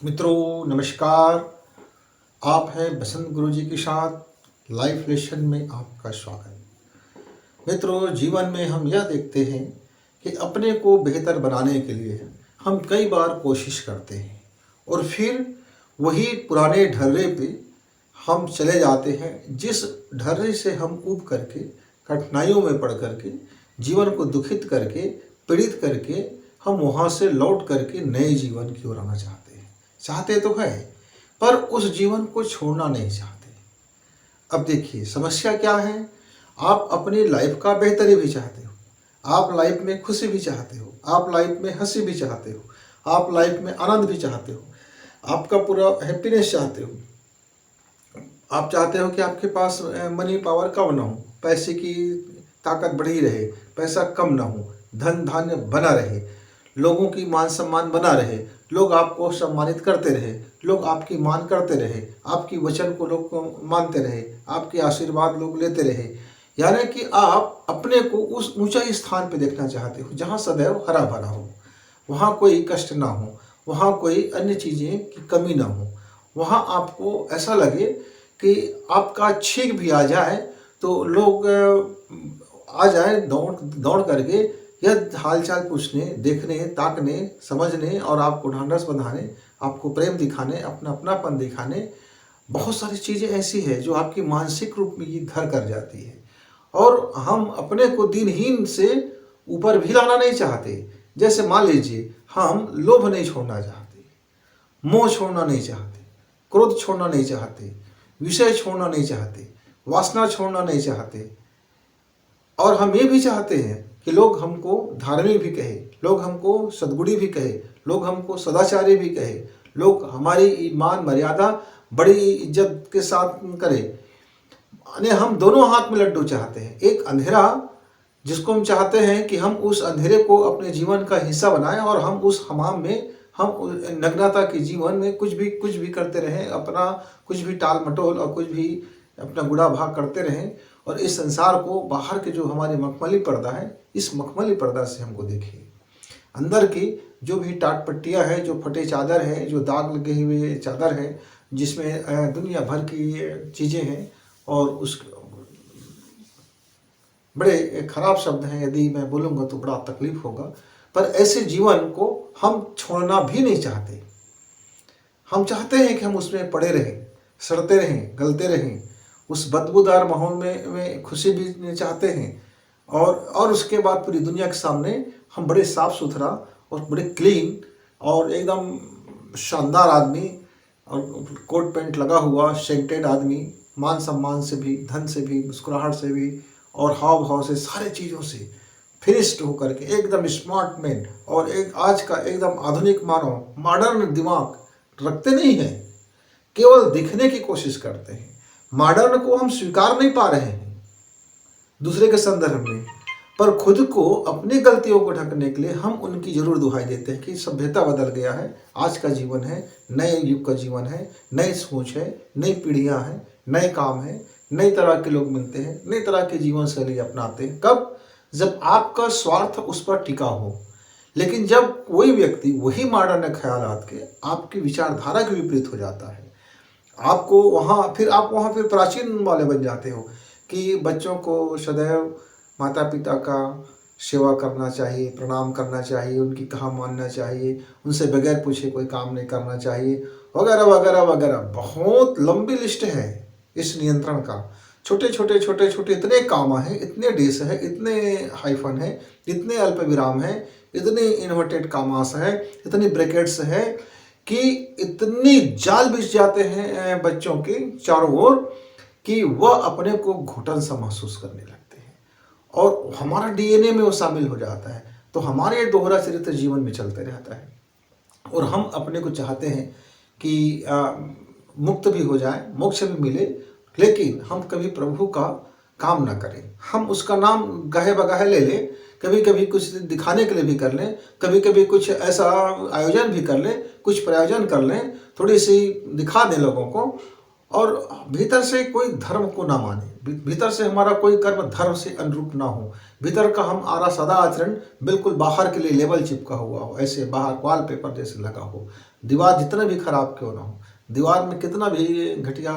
मित्रों नमस्कार। आप हैं बसंत गुरु जी के साथ लाइफ लेसन में आपका स्वागत। मित्रों, जीवन में हम यह देखते हैं कि अपने को बेहतर बनाने के लिए हम कई बार कोशिश करते हैं और फिर वही पुराने ढर्रे पे हम चले जाते हैं, जिस ढर्रे से हम ऊब करके कठिनाइयों में पड़ करके जीवन को दुखित करके पीड़ित करके हम वहाँ से लौट करके नए जीवन की ओर आना चाहते तो है, पर उस जीवन को छोड़ना नहीं चाहते। अब देखिए समस्या क्या है। आप अपनी लाइफ का बेहतरी भी चाहते हो, आप लाइफ में खुशी भी चाहते हो, आप लाइफ में हंसी भी चाहते हो, आप लाइफ में आनंद भी चाहते हो, आपका पूरा हैप्पीनेस चाहते हो। आप चाहते हो कि आपके पास मनी पावर कम ना हो, पैसे की ताकत बढ़ी रहे, पैसा कम ना हो, धन धान्य बना रहे, लोगों की मान सम्मान बना रहे, लोग आपको सम्मानित करते रहे, लोग आपकी मान करते रहे, आपकी वचन को लोग मानते रहे, आपके आशीर्वाद लोग लेते रहे। यानी कि आप अपने को उस ऊंचाई स्थान पे देखना चाहते हो जहाँ सदैव हरा भरा हो, वहाँ कोई कष्ट ना हो, वहाँ कोई अन्य चीज़ें की कमी ना हो, वहाँ आपको ऐसा लगे कि आपका छींक भी आ जाए तो लोग आ जाए दौड़ दौड़ करके यह हालचाल पूछने, देखने, ताकने, समझने और आपको ढांढस बंधाने, आपको प्रेम दिखाने, अपना अपनापन दिखाने। बहुत सारी चीज़ें ऐसी है जो आपकी मानसिक रूप में ये घर कर जाती है और हम अपने को दिनहीन से ऊपर भी लाना नहीं चाहते। जैसे मान लीजिए हम लोभ नहीं छोड़ना चाहते, मोह छोड़ना नहीं चाहते, क्रोध छोड़ना नहीं चाहते, विषय छोड़ना नहीं चाहते, वासना छोड़ना नहीं चाहते, और हम ये भी चाहते हैं कि लोग हमको धार्मिक भी कहे, लोग हमको सद्गुणी भी कहे, लोग हमको सदाचारी भी कहे, लोग हमारी ईमान मर्यादा बड़ी इज्जत के साथ करे। यानी हम दोनों हाथ में लड्डू चाहते हैं। एक अंधेरा जिसको हम चाहते हैं कि हम उस अंधेरे को अपने जीवन का हिस्सा बनाएं और हम उस हमाम में हम नग्नता के जीवन में कुछ भी करते रहें, अपना कुछ भी टाल मटोल और कुछ भी अपना गुड़ा भाग करते रहें और इस संसार को बाहर के जो हमारे मखमली पर्दा है, इस मखमली पर्दा से हमको देखिए। अंदर की जो भी टाट पट्टियाँ हैं, जो फटे चादर है, जो दाग लगे हुए चादर है, जिसमें दुनिया भर की चीज़ें हैं और उस बड़े खराब शब्द हैं, यदि मैं बोलूँगा तो बड़ा तकलीफ होगा, पर ऐसे जीवन को हम छोड़ना भी नहीं चाहते। हम चाहते हैं कि हम उसमें पड़े रहें, सड़ते रहें, गलते रहें, उस बदबूदार माहौल में खुशी भी चाहते हैं और उसके बाद पूरी दुनिया के सामने हम बड़े साफ़ सुथरा और बड़े क्लीन और एकदम शानदार आदमी और कोट पैंट लगा हुआ सेंटेड आदमी, मान सम्मान से भी, धन से भी, मुस्कुराहट से भी और हाव भाव से, सारे चीज़ों से फिनिश्ड होकर के एकदम स्मार्ट मैन और एक आज का एकदम आधुनिक मानव, मॉडर्न दिमाग रखते नहीं हैं, केवल दिखने की कोशिश करते हैं। मॉडर्न को हम स्वीकार नहीं पा रहे हैं दूसरे के संदर्भ में, पर खुद को अपनी गलतियों को ढकने के लिए हम उनकी जरूर दुहाई देते हैं कि सभ्यता बदल गया है, आज का जीवन है, नए युग का जीवन है, नई सोच है, नई पीढ़ियां हैं, नए काम है, नई तरह के लोग मिलते हैं, नई तरह की जीवन शैली अपनाते हैं। कब? जब आपका स्वार्थ उस पर टिका हो। लेकिन जब कोई व्यक्ति वही मॉडर्न ख्यालात के आपकी विचारधारा के विपरीत हो जाता है, आपको आप वहाँ फिर प्राचीन वाले बन जाते हो कि बच्चों को सदैव माता पिता का सेवा करना चाहिए, प्रणाम करना चाहिए, उनकी कहा मानना चाहिए, उनसे बगैर पूछे कोई काम नहीं करना चाहिए, वगैरह वगैरह वगैरह। बहुत लंबी लिस्ट है इस नियंत्रण का। छोटे छोटे इतने काम हैं, इतने डेस हैं, इतने हाइफन हैं, इतने अल्प विराम हैं, इतने इन्वर्टेड कामास हैं, इतनी ब्रैकेट्स हैं कि इतनी जाल बिछ जाते हैं बच्चों के चारों ओर कि वह अपने को घुटन सा महसूस करने लगते हैं और हमारा डीएनए में वो शामिल हो जाता है। तो हमारे दोहरा चरित्र जीवन में चलते रहता है और हम अपने को चाहते हैं कि मुक्त भी हो जाए, मोक्ष भी मिले, लेकिन हम कभी प्रभु का काम ना करें। हम उसका नाम गाहे बगाहे ले लें, कभी कभी कुछ दिखाने के लिए भी कर लें, कभी कभी कुछ ऐसा आयोजन भी कर लें, कुछ प्रयोजन कर लें, थोड़ी सी दिखा दें लोगों को, और भीतर से कोई धर्म को ना माने, भीतर से हमारा कोई कर्म धर्म से अनुरूप ना हो, भीतर का हमारा सदा आचरण बिल्कुल बाहर के लिए लेबल चिपका हुआ हो, ऐसे बाहर वॉलपेपर जैसे लगा हो, दीवार जितना भी खराब क्यों ना हो, दीवार में कितना भी घटिया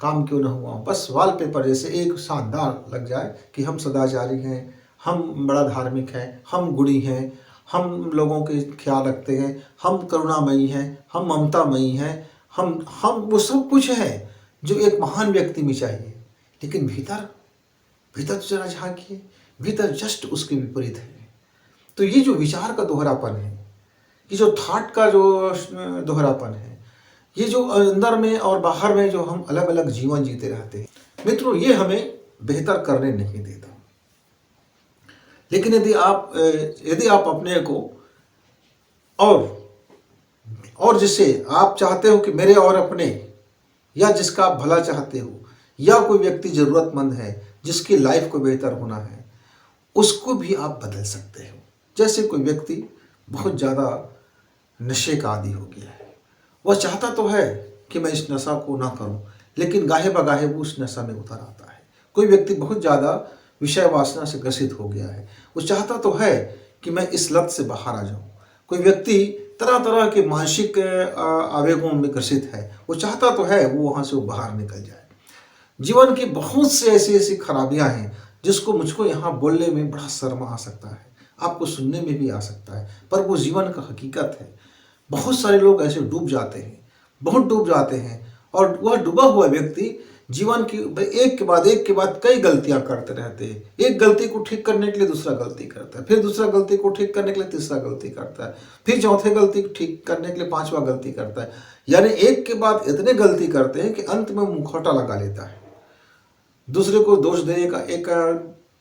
काम क्यों ना हुआ हो, बस वॉलपेपर जैसे एक शानदार लग जाए कि हम सदाचारी हैं, हम बड़ा धार्मिक हैं, हम गुणी हैं, हम लोगों के ख्याल रखते हैं, हम करुणामयी हैं, हम ममतामयी हैं, हम वो सब कुछ है जो एक महान व्यक्ति में चाहिए। लेकिन भीतर भीतर तो जरा झांकिए, भीतर जस्ट उसके विपरीत है। तो ये जो विचार का दोहरापन है, ये जो थॉट का जो दोहरापन है, ये जो अंदर में और बाहर में जो हम अलग अलग जीवन जीते रहते हैं मित्रों, ये हमें बेहतर करने नहीं देता। लेकिन यदि आप अपने को और जिसे आप चाहते हो कि मेरे और अपने, या जिसका आप भला चाहते हो, या कोई व्यक्ति ज़रूरतमंद है जिसकी लाइफ को बेहतर होना है, उसको भी आप बदल सकते हो। जैसे कोई व्यक्ति बहुत ज़्यादा नशे का आदी हो गया है, वह चाहता तो है कि मैं इस नशा को ना करूं, लेकिन गाहे बगाहे वो उस नशा में उतर आता है। कोई व्यक्ति बहुत ज़्यादा विषय वासना से ग्रसित हो गया है, वो चाहता तो है कि मैं इस लत से बाहर आ जाऊं। कोई व्यक्ति तरह तरह के मानसिक आवेगों में ग्रसित है, वो चाहता तो है वो वहाँ से वो बाहर निकल जाए। जीवन की बहुत से ऐसी खराबियां हैं जिसको मुझको यहाँ बोलने में बड़ा शर्म आ सकता है, आपको सुनने में भी आ सकता है, पर वो जीवन का हकीकत है। बहुत सारे लोग ऐसे डूब जाते हैं, बहुत डूब जाते हैं, और वह डूबा हुआ व्यक्ति जीवन की एक के बाद कई गलतियां करते रहते हैं। एक गलती को ठीक करने के लिए दूसरा गलती करता है, फिर दूसरा गलती को ठीक करने के लिए तीसरा गलती करता है, फिर चौथे गलती को ठीक करने के लिए पांचवा गलती करता है। यानी एक के बाद इतने गलती करते हैं कि अंत में मुखौटा लगा लेता है, दूसरे को दोष देने का एक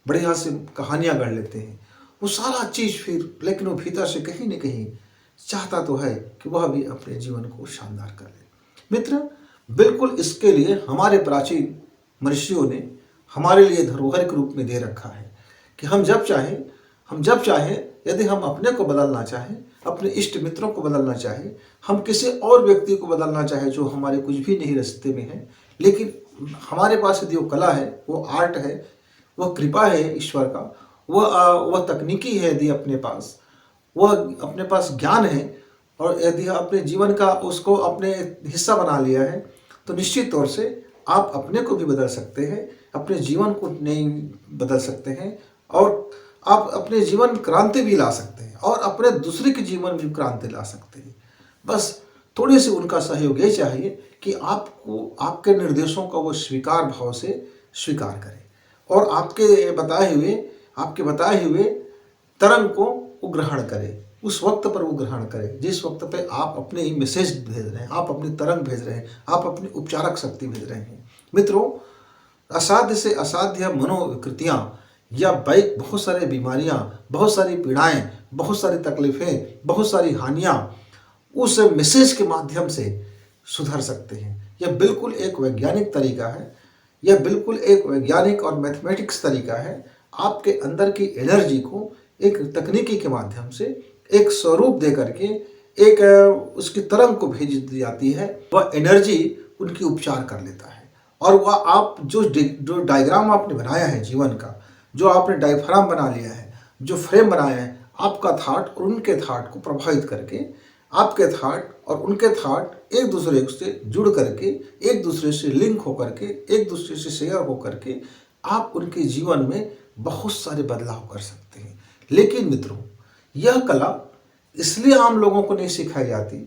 बढ़िया से कहानियां गढ़ लेते हैं। वो सारा चीज फिर, लेकिन वो भीतर से कहीं न कहीं चाहता तो है कि वह भी अपने जीवन को शानदार कर ले। मित्र, बिल्कुल इसके लिए हमारे प्राचीन मनीषियों ने हमारे लिए धरोहर के रूप में दे रखा है कि हम जब चाहें यदि हम अपने को बदलना चाहें, अपने इष्ट मित्रों को बदलना चाहें, हम किसी और व्यक्ति को बदलना चाहें जो हमारे कुछ भी नहीं रास्ते में है, लेकिन हमारे पास यदि वो कला है, वो आर्ट है, वह कृपा है ईश्वर का, वह तकनीकी है, यदि अपने पास ज्ञान है, और यदि अपने जीवन का उसको अपने हिस्सा बना लिया है, तो निश्चित तौर से आप अपने को भी बदल सकते हैं, अपने जीवन को नहीं बदल सकते हैं, और आप अपने जीवन क्रांति भी ला सकते हैं, और अपने दूसरे के जीवन में भी क्रांति ला सकते हैं। बस थोड़ी सी उनका सहयोग ये चाहिए कि आपको आपके निर्देशों का वो स्वीकार भाव से स्वीकार करें, और आपके बताए हुए तरंग को वो ग्रहण करें, उस वक्त पर वो ग्रहण करें जिस वक्त पे आप अपने मैसेज भेज रहे हैं, आप अपनी तरंग भेज रहे हैं, आप अपनी उपचारक शक्ति भेज रहे हैं। मित्रों, असाध्य से असाध्य मनोविकृतियाँ या बहुत सारी बीमारियाँ, बहुत सारी पीड़ाएं, बहुत सारी तकलीफें, बहुत सारी हानियाँ उस मैसेज के माध्यम से सुधर सकते हैं। यह बिल्कुल एक वैज्ञानिक तरीका है, यह बिल्कुल एक वैज्ञानिक और मैथमेटिक्स तरीका है। आपके अंदर की एनर्जी को एक तकनीकी के माध्यम से एक स्वरूप दे करके एक उसकी तरंग को भेज दी जाती है, वह एनर्जी उनकी उपचार कर लेता है। और वह आप जो डायग्राम आपने बनाया है जीवन का, जो आपने डायफ्राम बना लिया है, जो फ्रेम बनाया है, आपका थॉट और उनके थॉट को प्रभावित करके, आपके थॉट और उनके थॉट एक दूसरे से जुड़ करके, एक दूसरे से लिंक होकर के, एक दूसरे से शेयर होकर के आप उनके जीवन में बहुत सारे बदलाव कर सकते हैं। लेकिन मित्रों, यह कला इसलिए आम लोगों को नहीं सिखाई जाती,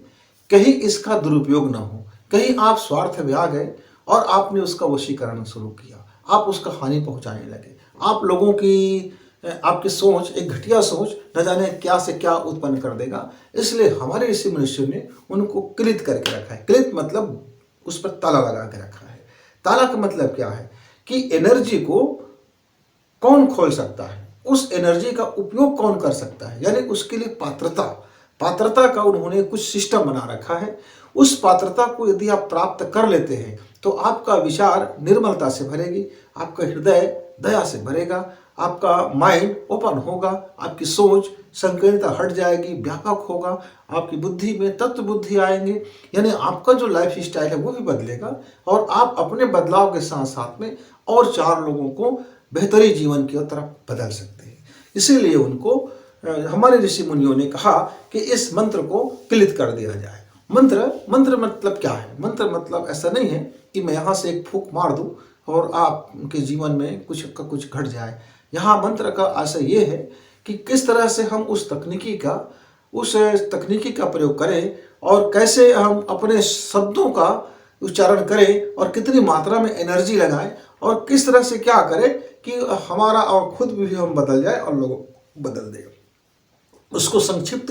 कहीं इसका दुरुपयोग ना हो, कहीं आप स्वार्थ में आ गए और आपने उसका वशीकरण शुरू किया, आप उसका हानि पहुंचाने लगे, आप लोगों की आपकी सोच, एक घटिया सोच न जाने क्या से क्या उत्पन्न कर देगा। इसलिए हमारे ऋषि मनुष्यों ने उनको क्लित करके रखा है। क्लित मतलब उस पर ताला लगा के रखा है। ताला का मतलब क्या है कि एनर्जी को कौन खोल सकता है, उस एनर्जी का उपयोग कौन कर सकता है, यानी उसके लिए पात्रता का उन्होंने कुछ सिस्टम बना रखा है। उस पात्रता को यदि आप प्राप्त कर लेते हैं तो आपका विचार निर्मलता से भरेगी, आपका हृदय दया से भरेगा, आपका माइंड ओपन होगा, आपकी सोच संकीर्णता हट जाएगी, व्यापक होगा, आपकी बुद्धि में तत्व बुद्धि आएंगे, यानी आपका जो लाइफ स्टाइल है वो भी बदलेगा और आप अपने बदलाव के साथ साथ में और 4 लोगों को बेहतरी जीवन की तरफ बदल सकते हैं। इसीलिए उनको हमारे ऋषि मुनियों ने कहा कि इस मंत्र को क्लित कर दिया जाए। मंत्र मतलब क्या है? मंत्र मतलब ऐसा नहीं है कि मैं यहाँ से एक फूंक मार दूँ और आपके जीवन में कुछ घट जाए। यहाँ मंत्र का आशय ये है कि किस तरह से हम उस तकनीकी का प्रयोग करें और कैसे हम अपने शब्दों का उच्चारण करें और कितनी मात्रा में एनर्जी लगाएं और किस तरह से क्या करें कि हमारा और खुद भी हम बदल जाए और लोगों को बदल दें। उसको संक्षिप्त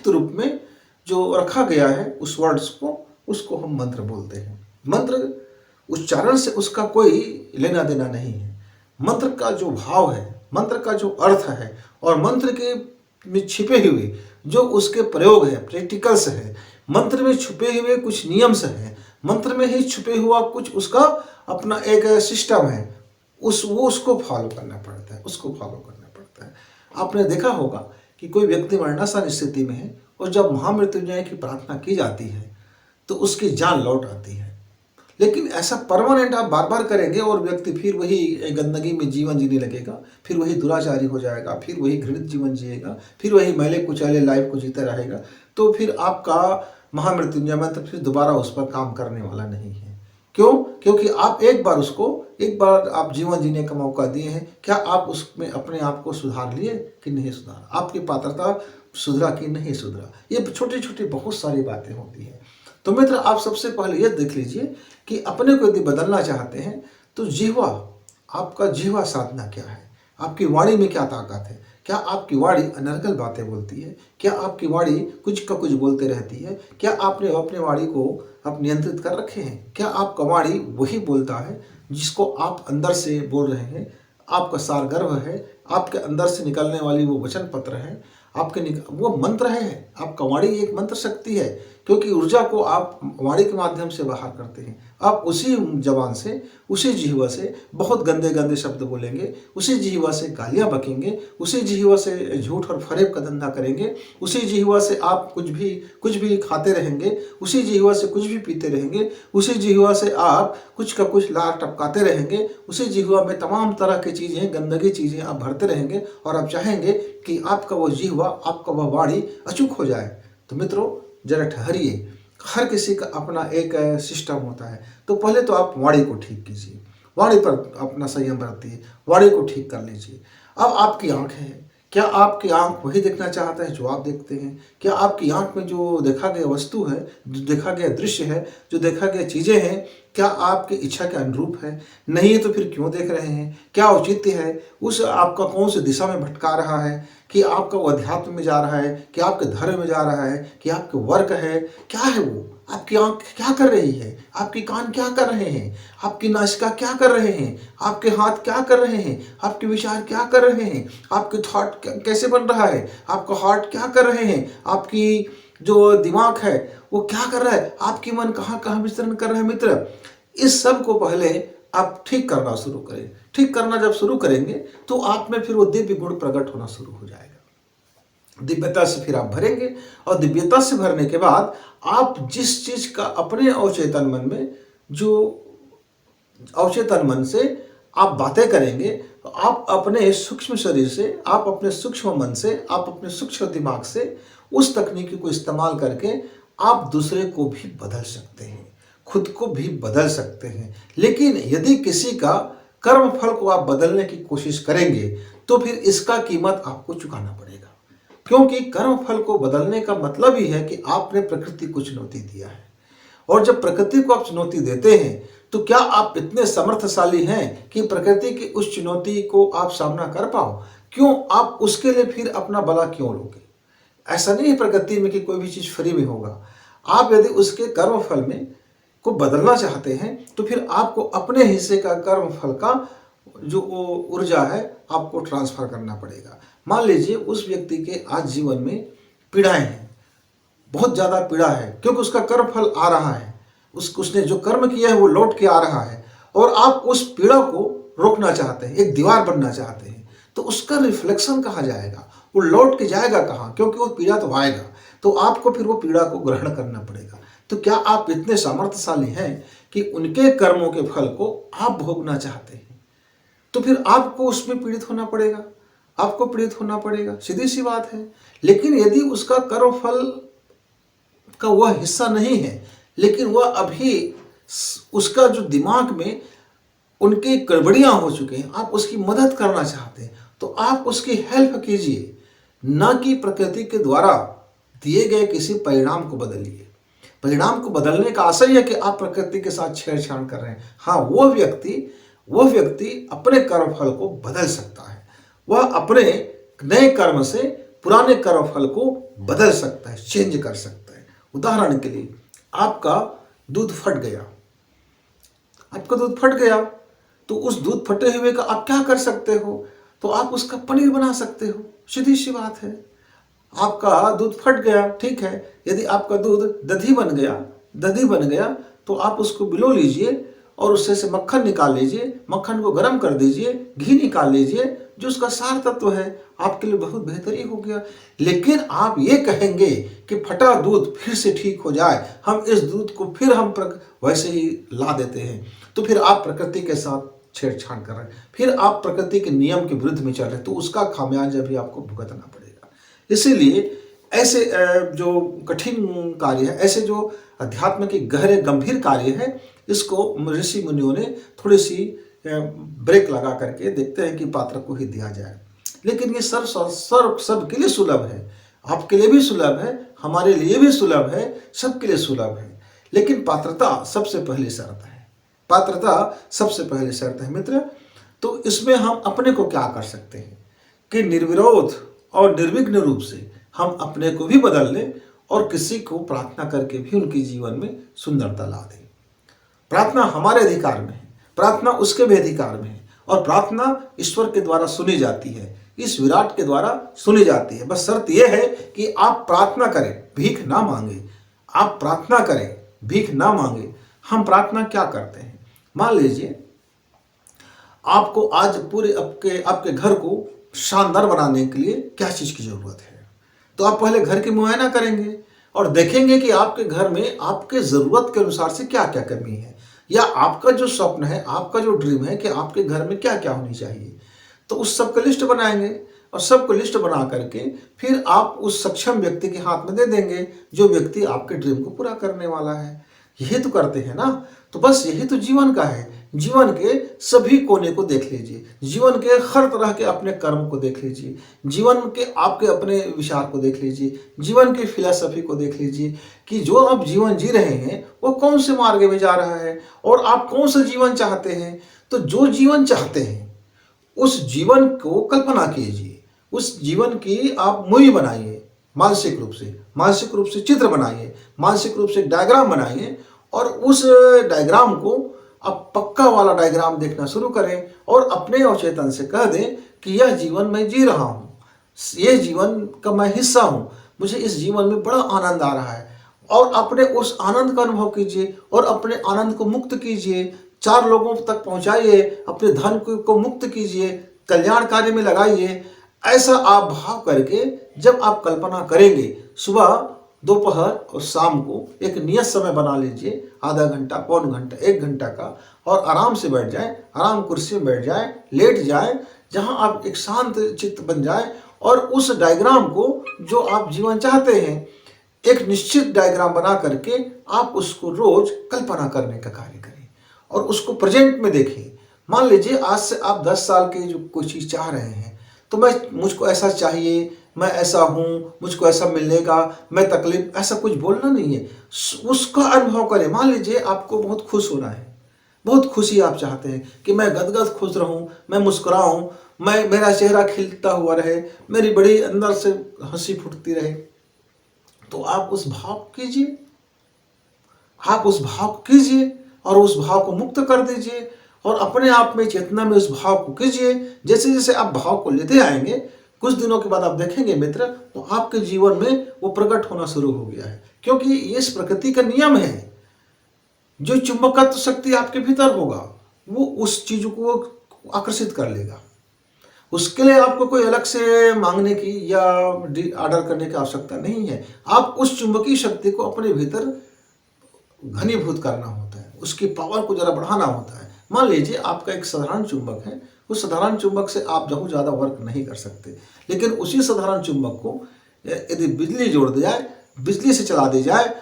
रूप में जो रखा गया है उस वर्ड्स को, उसको हम मंत्र बोलते हैं। मंत्र उच्चारण से उसका कोई लेना देना नहीं है। मंत्र का जो भाव है, मंत्र का जो अर्थ है और मंत्र के में छिपे हुए जो उसके प्रयोग है, प्रैक्टिकल्स है, मंत्र में छुपे हुए कुछ नियम्स हैं, मंत्र में ही छुपे हुआ कुछ उसका अपना एक सिस्टम है, उसको फॉलो करना पड़ता है। आपने देखा होगा कि कोई व्यक्ति मरणासन स्थिति में है और जब महामृत्युंजय की प्रार्थना की जाती है तो उसकी जान लौट आती है। लेकिन ऐसा परमानेंट आप बार बार करेंगे और व्यक्ति फिर वही गंदगी में जीवन जीने लगेगा, फिर वही दुराचारी हो जाएगा, फिर वही घृणित जीवन जिएगा, फिर वही मैले कुचैले लाइफ को जीता रहेगा, तो फिर आपका महामृत्युंजय मंत्र फिर दोबारा उस पर काम करने वाला नहीं है। क्यों? क्योंकि आप एक बार आप जीवन जीने का मौका दिए हैं। क्या आप उसमें अपने आप को सुधार लिए कि नहीं सुधारा? आपकी पात्रता सुधरा कि नहीं सुधरा? ये छोटी छोटी बहुत सारी बातें होती हैं। तो मित्र, आप सबसे पहले ये देख लीजिए कि अपने को यदि बदलना चाहते हैं तो आपका जीवा साधना क्या है? आपकी वाणी में क्या ताकत है? क्या आपकी वाणी अनर्गल बातें बोलती है? क्या आपकी वाणी कुछ का कुछ बोलते रहती है? क्या आपने अपने वाणी को आप नियंत्रित कर रखे हैं? क्या आपका वाणी वही बोलता है जिसको आप अंदर से बोल रहे हैं? आपका सारगर्भ है, आपके अंदर से निकलने वाली वो वचन पत्र है, वो मंत्र है। आपका वाणी एक मंत्र शक्ति है, क्योंकि ऊर्जा को आप वाणी के माध्यम से बाहर करते हैं। आप उसी जबान से, उसी जिह्वा से बहुत गंदे गंदे शब्द बोलेंगे, उसी जिह्वा से गालियां बकेंगे, उसी जिह्वा से झूठ और फरेब का धंधा करेंगे, उसी जिह्वा से आप कुछ भी खाते रहेंगे, उसी जिह्वा से कुछ भी पीते रहेंगे, उसी जिह्वा से आप कुछ का कुछ लार टपकाते रहेंगे, उसी जिह्वा में तमाम तरह की चीज़ें, गंदगी चीज़ें आप भरते रहेंगे और आप चाहेंगे कि आपका वो जिह्वा, आपका वह वाणी अचूक हो जाए। तो मित्रों, जरा ठहरिए। हर किसी का अपना एक सिस्टम होता है। तो पहले तो आप वाणी को ठीक कीजिए, वाणी पर अपना संयम बरतिए, वाणी को ठीक कर लीजिए। अब आपकी आंख है, क्या आपकी आंख वही देखना चाहता है जो आप देखते हैं? क्या आपकी आंख में जो देखा गया वस्तु है, जो देखा गया दृश्य है, जो देखा गया चीज़ें हैं, क्या आपकी इच्छा के अनुरूप है? नहीं है तो फिर क्यों देख रहे हैं? क्या औचित्य है? उस आपका कौन सी दिशा में भटका रहा है? कि आपका वो अध्यात्म में जा रहा है, कि आपके धर्म में जा रहा है, कि आपके वर्क है? क्या है वो? आपकी आंख क्या कर रही है? आपके कान क्या कर रहे हैं? आपकी नासिका क्या कर रहे हैं? आपके हाथ क्या कर रहे हैं? आपके विचार क्या कर रहे हैं? आपके थॉट कैसे बन रहा है? आपका हार्ट क्या कर रहे हैं? आपकी जो दिमाग है वो क्या कर रहा है? आपकी मन कहाँ कहाँ विचरण कर रहा है? मित्र, इस सब को पहले आप ठीक करना शुरू करें। ठीक करना जब शुरू करेंगे तो आप में फिर वो दिव्य गुण प्रकट होना शुरू हो जाएगा। दिव्यता से फिर आप भरेंगे और दिव्यता से भरने के बाद आप जिस चीज का अपने अवचेतन मन में, जो अवचेतन मन से आप बातें करेंगे, तो आप अपने सूक्ष्म शरीर से, आप अपने सूक्ष्म मन से, आप अपने सूक्ष्म दिमाग से उस तकनीकी को इस्तेमाल करके आप दूसरे को भी बदल सकते हैं, खुद को भी बदल सकते हैं। लेकिन यदि किसी का कर्म फल को आप बदलने की कोशिश करेंगे तो फिर इसका कीमत आपको चुकाना पड़ेगा, क्योंकि कर्म फल को बदलने का मतलब ही है कि आपने प्रकृति को चुनौती दिया है। और जब प्रकृति को आप चुनौती देते हैं तो क्या आप इतने समर्थशाली हैं कि प्रकृति की उस चुनौती को आप सामना कर पाओ? क्यों आप उसके लिए फिर अपना बला क्यों लोगे? ऐसा नहीं है प्रकृति में कि कोई भी चीज फ्री में होगा। आप यदि उसके कर्म फल में को बदलना चाहते हैं तो फिर आपको अपने हिस्से का कर्म फल का जो ऊर्जा है आपको ट्रांसफर करना पड़ेगा। मान लीजिए उस व्यक्ति के आज जीवन में पीड़ाएं हैं, बहुत ज़्यादा पीड़ा है, क्योंकि उसका कर्म फल आ रहा है, उसने जो कर्म किया है वो लौट के आ रहा है, और आप उस पीड़ा को रोकना चाहते हैं, एक दीवार बनना चाहते हैं, तो उसका रिफ्लेक्शन कहाँ जाएगा, वो लौट के जाएगा कहाँ, क्योंकि वो पीड़ा तो आएगा, तो आपको फिर वो पीड़ा को ग्रहण करना पड़ेगा। तो क्या आप इतने सामर्थ्यशाली हैं कि उनके कर्मों के फल को आप भोगना चाहते हैं? तो फिर आपको उसमें पीड़ित होना पड़ेगा, आपको पीड़ित होना पड़ेगा, सीधी सी बात है। लेकिन यदि उसका कर्म फल का वह हिस्सा नहीं है, लेकिन वह अभी उसका जो दिमाग में उनकी गड़बड़ियां हो चुके हैं, आप उसकी मदद करना चाहते हैं, तो आप उसकी हेल्प कीजिए, न कि प्रकृति के द्वारा दिए गए किसी परिणाम को बदलिए। परिणाम को बदलने का आशय है कि आप प्रकृति के साथ छेड़छाड़ कर रहे हैं। हाँ, वह व्यक्ति अपने कर्म फल को बदल सकता है, वह अपने नए कर्म से पुराने कर्म फल को बदल सकता है, चेंज कर सकता है। उदाहरण के लिए, आपका दूध फट गया, तो उस दूध फटे हुए का आप क्या कर सकते हो? तो आप उसका पनीर बना सकते हो, सीधी सी बात है। आपका दूध फट गया, ठीक है, यदि आपका दूध दधी बन गया तो आप उसको बिलो लीजिए और उससे से मक्खन निकाल लीजिए, मक्खन को गर्म कर दीजिए, घी निकाल लीजिए, जो उसका सार तत्व है, आपके लिए बहुत बेहतरी हो गया। लेकिन आप ये कहेंगे कि फटा दूध फिर से ठीक हो जाए, हम इस दूध को फिर हम वैसे ही ला देते हैं, तो फिर आप प्रकृति के साथ छेड़छाड़ कर रहे हैं, फिर आप प्रकृति के नियम के विरुद्ध में चल रहे हैं, तो उसका खामियाजा भी आपको भुगतना पड़ेगा। इसीलिए ऐसे जो कठिन कार्य है, ऐसे जो अध्यात्म के गहरे गंभीर कार्य है, इसको ऋषि मुनियों ने थोड़ी सी ब्रेक लगा करके देखते हैं कि पात्र को ही दिया जाए। लेकिन ये सबके लिए सुलभ है, आपके लिए भी सुलभ है, हमारे लिए भी सुलभ है, सबके लिए सुलभ है। लेकिन पात्रता सबसे पहली शर्त है, मित्र। तो इसमें हम अपने को क्या कर सकते हैं कि निर्विरोध और निर्विघ्न रूप से हम अपने को भी बदल लें और किसी को प्रार्थना करके भी उनके जीवन में सुंदरता ला दें। प्रार्थना हमारे अधिकार में है, प्रार्थना उसके भी अधिकार में है, और प्रार्थना ईश्वर के द्वारा सुनी जाती है, इस विराट के द्वारा सुनी जाती है। बस शर्त यह है कि आप प्रार्थना करें, भीख ना मांगे। आप प्रार्थना करें, भीख ना मांगे। हम प्रार्थना क्या करते हैं? मान लीजिए आपको आज पूरे आपके घर को शानदार बनाने के लिए क्या चीज की जरूरत है, तो आप पहले घर की मुआयना करेंगे और देखेंगे कि आपके घर में आपके जरूरत के अनुसार से क्या क्या कमी है, या आपका जो स्वप्न है, आपका जो ड्रीम है कि आपके घर में क्या क्या होनी चाहिए। तो उस सब का लिस्ट बनाएंगे और सबको लिस्ट बना करके फिर आप उस सक्षम व्यक्ति के हाथ में दे देंगे, जो व्यक्ति आपके ड्रीम को पूरा करने वाला है। यही तो करते हैं ना। तो बस यही तो जीवन का है। जीवन के सभी कोने को देख लीजिए, जीवन के हर तरह के अपने कर्म को देख लीजिए, जीवन के आपके अपने विचार को देख लीजिए, जीवन की फिलॉसफी को देख लीजिए कि जो आप जीवन जी रहे हैं वो कौन से मार्ग में जा रहा है और आप कौन सा जीवन चाहते हैं। तो जो जीवन चाहते हैं उस जीवन को कल्पना कीजिए, उस जीवन की आप मूवी बनाइए, मानसिक रूप से चित्र बनाइए, मानसिक रूप से डायग्राम बनाइए, और उस डायग्राम को आप पक्का वाला डायग्राम देखना शुरू करें और अपने अवचेतन से कह दें कि यह जीवन मैं जी रहा हूँ, ये जीवन का मैं हिस्सा हूँ, मुझे इस जीवन में बड़ा आनंद आ रहा है। और अपने उस आनंद का अनुभव कीजिए और अपने आनंद को मुक्त कीजिए, 4 लोगों तक पहुँचाइए, अपने धन को मुक्त कीजिए, कल्याण कार्य में लगाइए। ऐसा आप भाव करके जब आप कल्पना करेंगे, सुबह, दोपहर और शाम को एक नियत समय बना लीजिए, आधा घंटा, पौन घंटा, 1 घंटा का, और आराम से बैठ जाएं, आराम कुर्सी में बैठ जाएं, लेट जाएं, जहां आप एक शांत चित्त बन जाएं, और उस डायग्राम को जो आप जीवन चाहते हैं, एक निश्चित डायग्राम बना करके आप उसको रोज कल्पना करने का कार्य करें और उसको प्रेजेंट में देखें। मान लीजिए आज से आप 10 साल की जो कोई चीज़ चाह रहे हैं, तो मुझको ऐसा चाहिए, मैं ऐसा हूँ, मुझको ऐसा मिलेगा, मैं तकलीफ, ऐसा कुछ बोलना नहीं है, उसका अनुभव करें। मान लीजिए आपको बहुत खुश होना है, बहुत खुशी आप चाहते हैं कि मैं गदगद खुश रहूं, मैं मुस्कुराऊं, मेरा चेहरा खिलता हुआ रहे, मेरी बड़ी अंदर से हंसी फूटती रहे। तो आप उस भाव कीजिए और उस भाव को मुक्त कर दीजिए और अपने आप में, चेतना में उस भाव को कीजिए। जैसे जैसे आप भाव को लेते आएंगे, कुछ दिनों के बाद आप देखेंगे मित्र, तो आपके जीवन में वो प्रकट होना शुरू हो गया है, क्योंकि ये इस प्रकृति का नियम है। जो चुंबकत्व शक्ति आपके भीतर होगा, वो उस चीज को आकर्षित कर लेगा। उसके लिए आपको कोई अलग से मांगने की या ऑर्डर करने की आवश्यकता नहीं है। आप उस चुंबकीय शक्ति को अपने भीतर घनीभूत करना होता है, उसकी पावर को जरा बढ़ाना होता है। मान लीजिए आपका एक साधारण चुंबक है, उस साधारण चुंबक से आप बहुत ज़्यादा वर्क नहीं कर सकते, लेकिन उसी साधारण चुंबक को यदि बिजली जोड़ दी जाए, बिजली से चला दी जाए,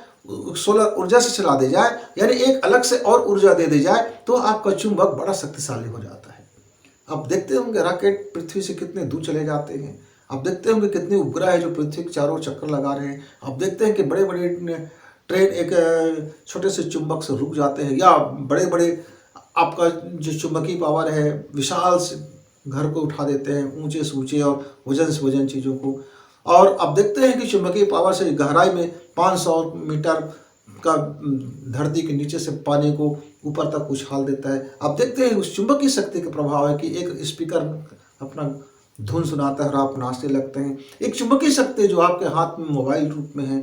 सोलर ऊर्जा से चला दी जाए, यानी एक अलग से और ऊर्जा दे दी जाए, तो आपका चुंबक बड़ा शक्तिशाली हो जाता है। आप देखते होंगे रॉकेट पृथ्वी से कितने दूर चले जाते हैं। आप देखते होंगे कितने उपग्रह है जो पृथ्वी के चारों चक्कर लगा रहे हैं। आप देखते हैं कि बड़े बड़े ट्रेन एक छोटे से चुंबक से रुक जाते हैं, या बड़े बड़े आपका जो चुंबकीय पावर है विशाल से घर को उठा देते हैं, ऊंचे से ऊंचे और वजन से वजन चीज़ों को। और आप देखते हैं कि चुंबकीय पावर से गहराई में 500 मीटर का धरती के नीचे से पानी को ऊपर तक उछाल देता है। आप देखते हैं उस चुंबकीय शक्ति का प्रभाव है कि एक स्पीकर अपना धुन सुनाता है और आप नाचने लगते हैं। एक चुंबकीय शक्ति जो आपके हाथ में मोबाइल रूप में है,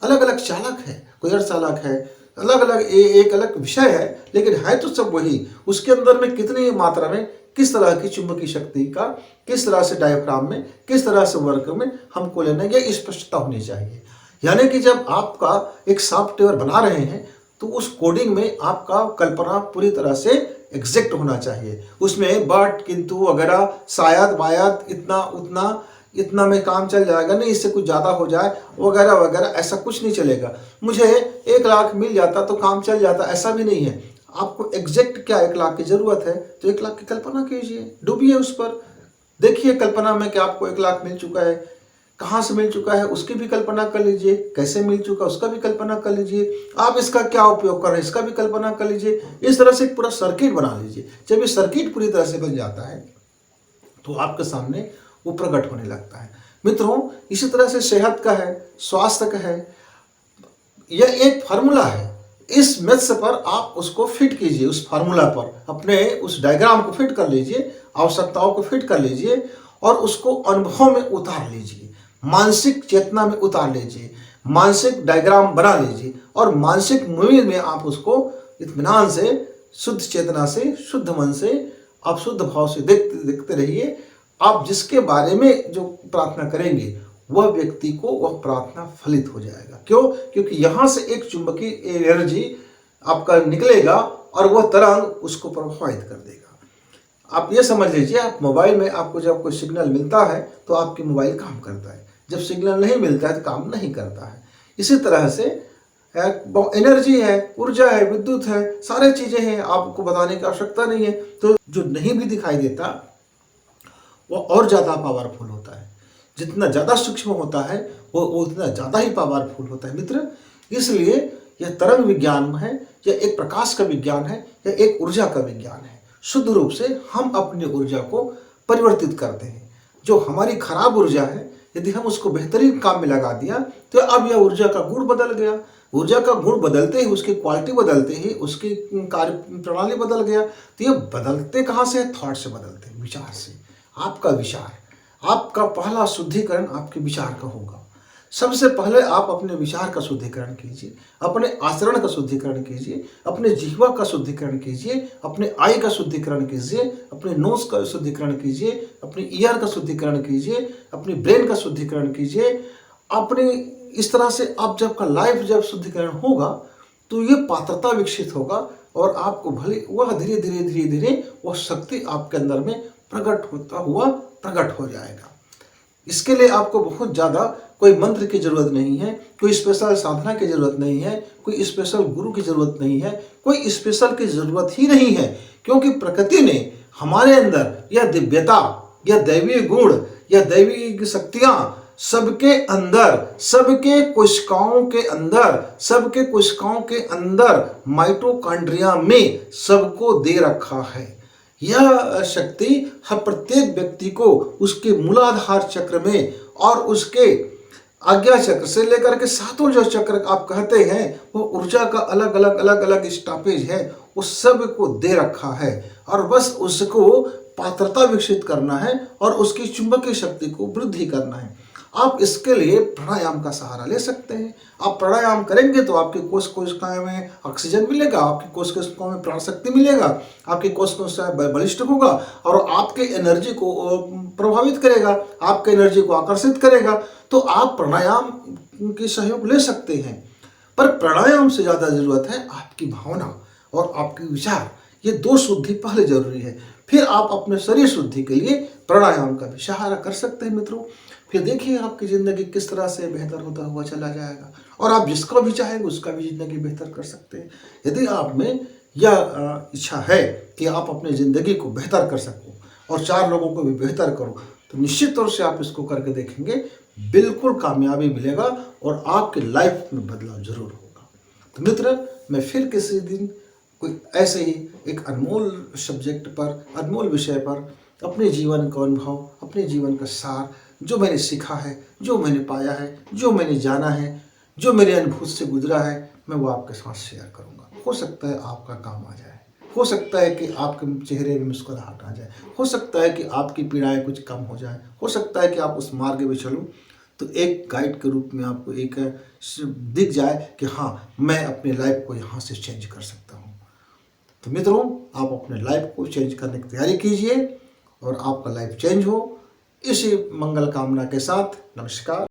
अलग अलग चालक है, कोई अर्धचालक है, अलग अलग एक अलग विषय है, लेकिन है तो सब वही। उसके अंदर में कितनी मात्रा में किस तरह की चुंबकीय शक्ति का, किस तरह से डायफ्राम में, किस तरह से वर्क में हमको लेना, यह स्पष्टता होनी चाहिए। यानी कि जब आपका एक सॉफ्टवेयर बना रहे हैं तो उस कोडिंग में आपका कल्पना पूरी तरह से एग्जैक्ट होना चाहिए। उसमें बट, किंतु वगैरह, शायद, वायद, इतना उतना, इतना में काम चल जाएगा, नहीं इससे कुछ ज़्यादा हो जाए वगैरह वगैरह, ऐसा कुछ नहीं चलेगा। मुझे 1 लाख मिल जाता तो काम चल जाता, ऐसा भी नहीं है। आपको एग्जैक्ट क्या 1 लाख की ज़रूरत है तो 1 लाख की कल्पना कीजिए, डूबिए उस पर, देखिए कल्पना में कि आपको 1 लाख मिल चुका है, कहाँ से मिल चुका है उसकी भी कल्पना कर लीजिए, कैसे मिल चुका उसका भी कल्पना कर लीजिए, आप इसका क्या उपयोग कर रहे हैं इसका भी कल्पना कर लीजिए। इस तरह से एक पूरा सर्किट बना लीजिए। जब ये सर्किट पूरी तरह से बन जाता है तो आपके सामने वो प्रकट होने लगता है। मित्रों, इसी तरह से सेहत का है, स्वास्थ्य का है, यह एक फार्मूला है। इस मैथ्स पर आप उसको फिट कीजिए, उस फार्मूला पर अपने उस डायग्राम को फिट कर लीजिए, आवश्यकताओं को फिट कर लीजिए और उसको अनुभव में उतार लीजिए, मानसिक चेतना में उतार लीजिए, मानसिक डायग्राम बना लीजिए और मानसिक मूवी में आप उसको इत्मीनान से, शुद्ध चेतना से, शुद्ध मन से, आप शुद्ध भाव से देखते रहिए। आप जिसके बारे में जो प्रार्थना करेंगे वह व्यक्ति को वह प्रार्थना फलित हो जाएगा। क्यों? क्योंकि यहाँ से एक चुंबकीय एनर्जी आपका निकलेगा और वह तरंग उसको प्रभावित कर देगा। आप ये समझ लीजिए, आप मोबाइल में आपको जब कोई सिग्नल मिलता है तो आपकी मोबाइल काम करता है, जब सिग्नल नहीं मिलता है तो काम नहीं करता है। इसी तरह से एनर्जी है, ऊर्जा है, विद्युत है, सारे चीज़ें हैं, आपको बताने की आवश्यकता नहीं है। तो जो नहीं भी दिखाई देता वो और ज़्यादा पावरफुल होता है। जितना ज़्यादा सूक्ष्म होता है वो उतना ज़्यादा ही पावरफुल होता है मित्र। इसलिए यह तरंग विज्ञान है, यह एक प्रकाश का विज्ञान है, यह एक ऊर्जा का विज्ञान है। शुद्ध रूप से हम अपनी ऊर्जा को परिवर्तित करते हैं। जो हमारी खराब ऊर्जा है यदि हम उसको बेहतरीन काम में लगा दिया तो अब यह ऊर्जा का गुण बदल गया। ऊर्जा का गुण बदलते ही, उसकी क्वालिटी बदलते ही उसकी कार्य प्रणाली बदल गया। तो ये बदलते कहाँ से? थॉट से बदलते हैं, विचार से। आपका विचार, आपका पहला शुद्धिकरण आपके विचार का होगा। सबसे पहले आप अपने विचार का शुद्धिकरण कीजिए, अपने आचरण का शुद्धिकरण कीजिए, अपने जिह्वा का शुद्धिकरण कीजिए, अपने आई का शुद्धिकरण कीजिए, अपने नोज का शुद्धिकरण कीजिए, अपने ईयर का शुद्धिकरण कीजिए, अपनी ब्रेन का शुद्धिकरण कीजिए। अपने इस तरह से आप जब शुद्धिकरण होगा तो ये पात्रता विकसित होगा और आपको भले वह धीरे धीरे धीरे धीरे वह शक्ति आपके अंदर में प्रकट होता हुआ प्रकट हो जाएगा। इसके लिए आपको बहुत ज़्यादा कोई मंत्र की जरूरत नहीं है, कोई स्पेशल साधना की जरूरत नहीं है, कोई स्पेशल गुरु की जरूरत नहीं है, कोई स्पेशल की जरूरत ही नहीं है। क्योंकि प्रकृति ने हमारे अंदर यह दिव्यता, यह दैवीय गुण, यह दैवीय शक्तियाँ सबके अंदर, सबके कोशिकाओं के अंदर, सबके कोशिकाओं के अंदर माइटोकॉन्ड्रिया में सबको दे रखा है। यह शक्ति हर प्रत्येक व्यक्ति को उसके मूलाधार चक्र में और उसके आज्ञा चक्र से लेकर के सातों जो चक्र आप कहते हैं वो ऊर्जा का अलग अलग स्टॉपेज है, उस सब को दे रखा है और बस उसको पात्रता विकसित करना है और उसकी चुंबकीय शक्ति को वृद्धि करना है। आप इसके लिए प्राणायाम का सहारा ले सकते हैं। आप प्राणायाम करेंगे तो आपकी कोशिकाओं में ऑक्सीजन मिलेगा, आपकी कोशिकाओं में प्राण शक्ति मिलेगा, आपकी कोशिकाएं बलिष्ठ होगा और आपके एनर्जी को प्रभावित करेगा, आपके एनर्जी को आकर्षित करेगा। तो आप प्राणायाम के सहयोग ले सकते हैं, पर प्राणायाम से ज़्यादा ज़रूरत है आपकी भावना और आपके विचार। ये दो शुद्धि पहले जरूरी है, फिर आप अपने शरीर शुद्धि के लिए प्राणायाम का भी सहारा कर सकते हैं मित्रों। फिर देखिए आपकी ज़िंदगी किस तरह से बेहतर होता हुआ चला जाएगा और आप जिसका भी चाहेंगे उसका भी ज़िंदगी बेहतर कर सकते हैं। यदि आप में यह इच्छा है कि आप अपनी ज़िंदगी को बेहतर कर सको और 4 लोगों को भी बेहतर करो, तो निश्चित तौर से आप इसको करके देखेंगे, बिल्कुल कामयाबी मिलेगा और आपके लाइफ में बदलाव जरूर होगा। तो मित्र, मैं फिर किसी दिन कोई ऐसे ही एक अनमोल सब्जेक्ट पर, अनमोल विषय पर अपने जीवन का अनुभव, अपने जीवन का सार, जो मैंने सीखा है, जो मैंने पाया है, जो मैंने जाना है, जो मेरे अनुभव से गुजरा है, मैं वो आपके साथ शेयर करूँगा। हो सकता है आपका काम आ जाए, हो सकता है कि आपके चेहरे में मुस्कुराहट आ जाए, हो सकता है कि आपकी पीड़ाएं कुछ कम हो जाए, हो सकता है कि आप उस मार्ग में चलूँ तो एक गाइड के रूप में आपको एक दिख जाए कि हाँ, मैं अपनी लाइफ को यहाँ से चेंज कर सकता हूँ। तो मित्रों, आप अपने लाइफ को चेंज करने की तैयारी कीजिए और आपका लाइफ चेंज हो। इसी मंगल कामना के साथ नमस्कार।